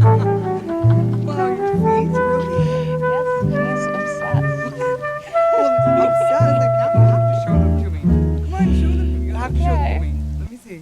Wow, your feet, really? Yes, she's obsessed. Well, obsessed. Like now you have to show them to me. Come on, show them to me. You have to show them to Okay. me. Let me see.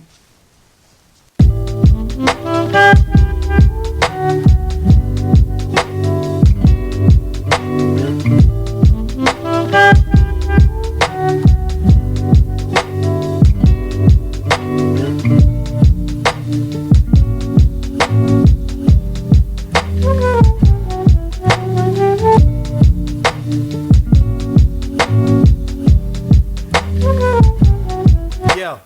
Yeah.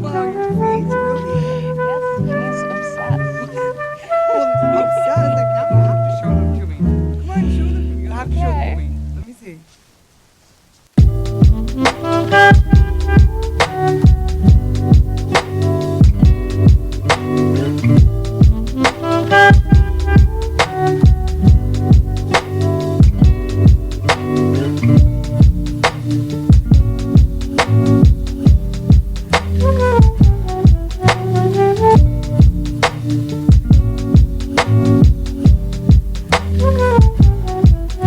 Wow, your feet, really? Yes, she's obsessed. Well, obsessed. Like now you have to show them to me. Come on, show them to me. You have to show them to Okay. me. Let me see.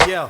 Yeah.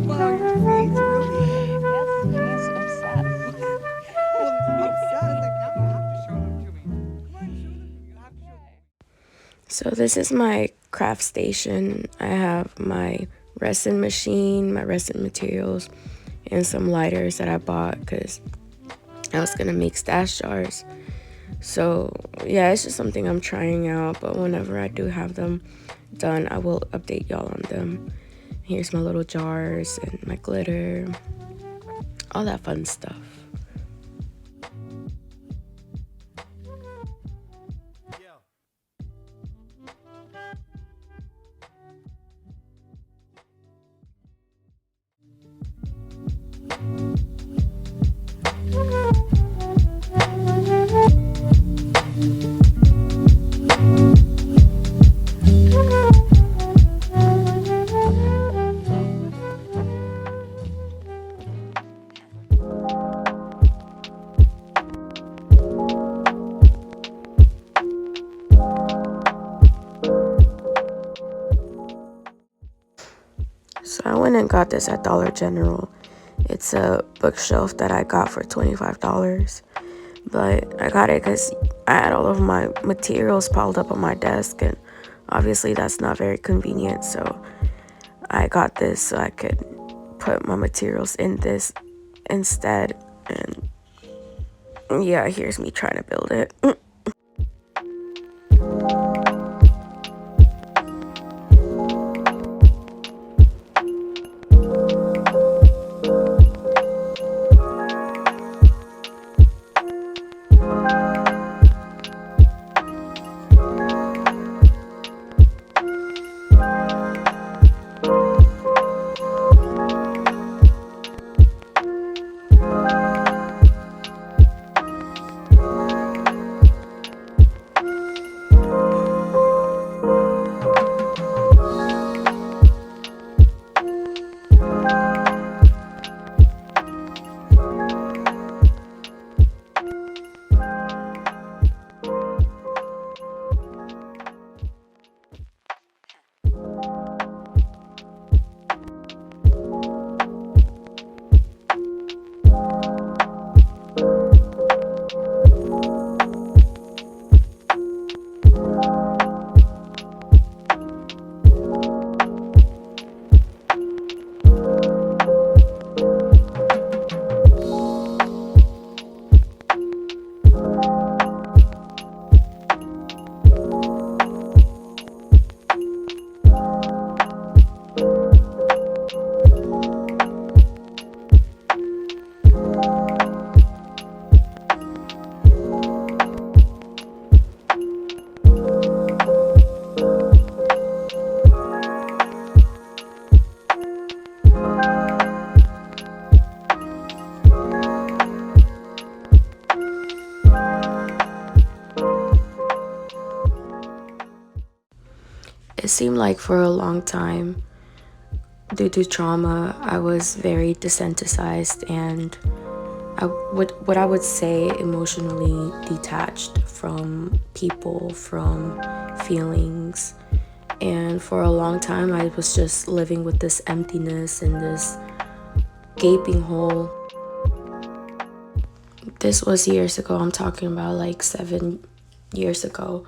Wow, your feet, really? Yes, she's obsessed. Well, obsessed. Like now you have to show them to me. Come on, show them to me. You have to show them to me. So this is my craft station. I have my resin machine, my resin materials, and some lighters that I bought because I was gonna make stash jars. So yeah, it's just something I'm trying out, but whenever I do have them done, I will update y'all on them. Here's my little jars and my glitter, all that fun stuff. Yeah. So I went and got this at Dollar General. It's a bookshelf that I got for $25. But I got it because I had all of my materials piled up on my desk, and obviously that's not very convenient. So I got this so I could put my materials in this instead. And yeah, here's me trying to build it. it seemed like for a long time, due to trauma, I was very desensitized and what I would say emotionally detached from people, from feelings. And for a long time, I was just living with this emptiness and this gaping hole. This was years ago. I'm talking about like 7 years ago.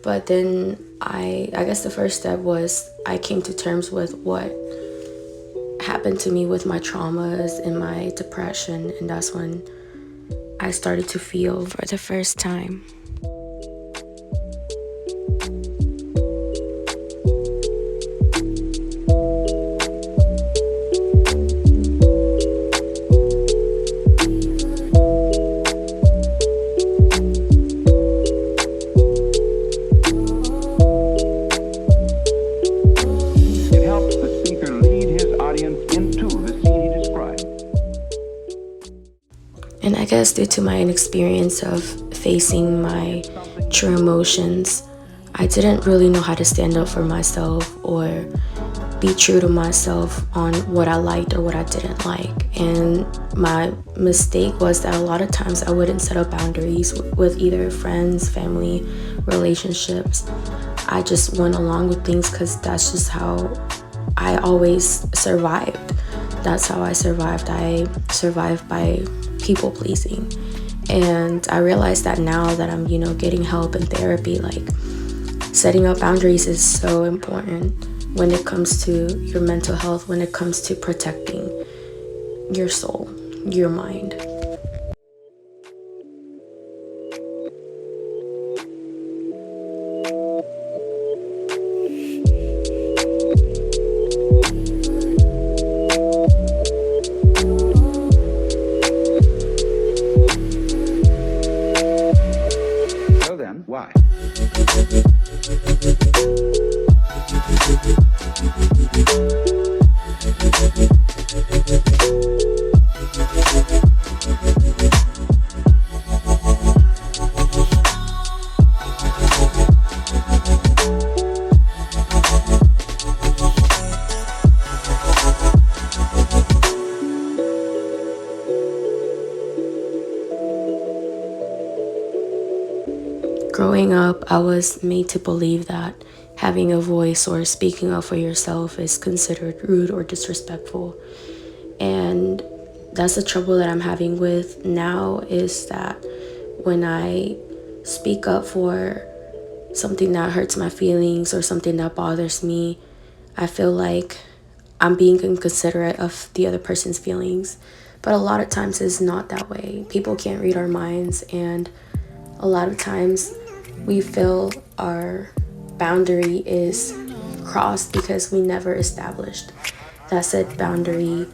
But then I guess the first step was I came to terms with what happened to me with my traumas and my depression, and that's when I started to feel for the first time. It helps the speaker lead his audience into the scene he described. And I guess due to my inexperience of facing my true emotions, I didn't really know how to stand up for myself or be true to myself on what I liked or what I didn't like. And my mistake was that a lot of times I wouldn't set up boundaries with either friends, family, relationships. I just went along with things because that's just how I always survived. That's how I survived. I survived by people pleasing. And I realized that now that I'm, getting help and therapy, like setting up boundaries is so important when it comes to your mental health, when it comes to protecting your soul, your mind. So then, why? Growing up, I was made to believe that having a voice or speaking up for yourself is considered rude or disrespectful. And that's the trouble that I'm having with now, is that when I speak up for something that hurts my feelings or something that bothers me, I feel like I'm being inconsiderate of the other person's feelings. But a lot of times it's not that way. People can't read our minds, and a lot of times we feel our boundary is crossed because we never established that said boundary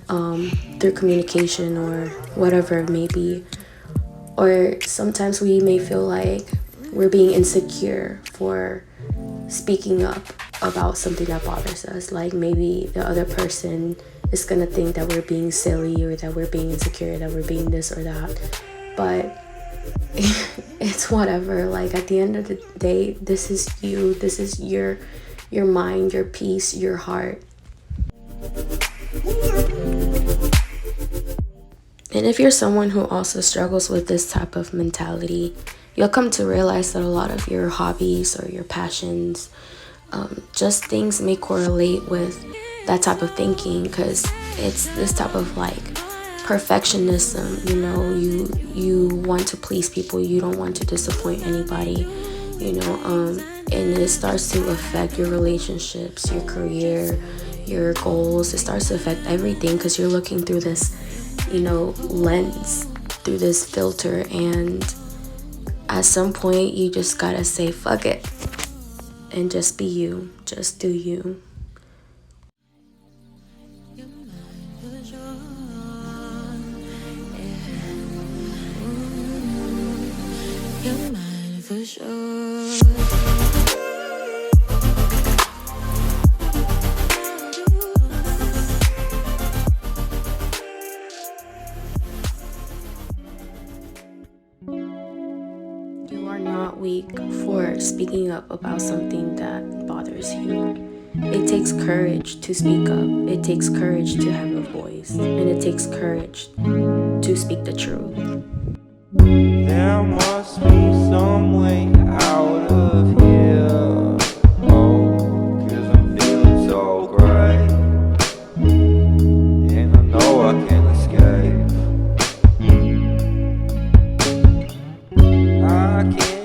through communication or whatever it may be. Or sometimes we may feel like we're being insecure for speaking up about something that bothers us. Like maybe the other person is gonna think that we're being silly or that we're being insecure, that we're being this or that. But it's whatever. Like at the end of the day, this is you. This is your mind, your peace, your heart. And if you're someone who also struggles with this type of mentality, you'll come to realize that a lot of your hobbies or your passions, just things may correlate with that type of thinking, because it's this type of like perfectionism. You want to please people, you don't want to disappoint anybody, and it starts to affect your relationships, your career, your goals. It starts to affect everything because you're looking through this lens, through this filter, and at some point you just gotta say fuck it and just be you, just do you. You're mine for sure. You are not weak for speaking up about something that bothers you. It takes courage to speak up. It takes courage to have a voice. And it takes courage to speak the truth. There must be some way out of here. Oh, 'cause I'm feeling so great. And I know I can't escape. I can't